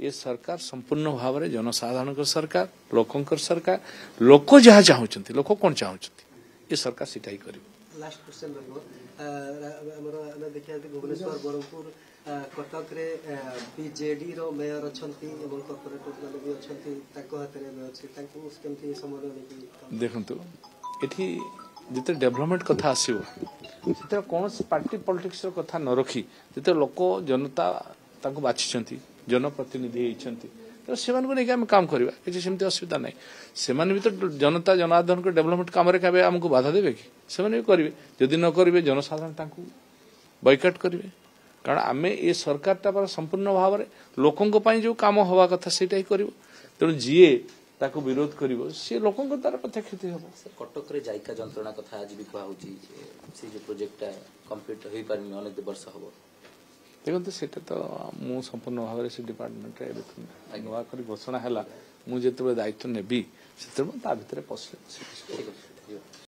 ये सरकार संपूर्ण भाव में जनसाधारण सरकार लोकंकर सरकार लोक जहाँ चाहते लोक कौन चाहते ये सरकार सीटा ही कर लास्ट क्वेश्चन देखिए भुवनेश्वर बरहमपुर कटक रे बीजेडी रो मेयर अच्छी कॉर्पोरेटर मैंने भी अच्छी समय देखु ये जिते डेभलपमेंट कथा आसो कौन पार्टी पॉलिटिक्स कथा न रखी जिते लोक जनता बाछी जनप्रतिनिधि होती तो से नहीं काम करवा किसी सेमती असुविधा ना से भी तो जनता जनार्दन को डेभलपमेंट कम केवे आमको बाधा देवे कि से भी करेंगे जदि न करेंगे जनसाधारण बॉयकट करेंगे कारण आम ये सरकार संपूर्ण भाव में लोकों जो काम हवा कथा से कर तेणु जी ताको विरोध करिवो से लोकों को तार पथ क्षति हम कटक रे जायका जंत्रणा कथा आज भी कहूँ से जो प्रोजेक्ट कंप्लीट हो पारे अनेक वर्ष हम देखते से तो मु संपूर्ण भाव से डिपार्टमेंट नुआ कर घोषणा है मुझे दायित्व नेबी से भितर पशे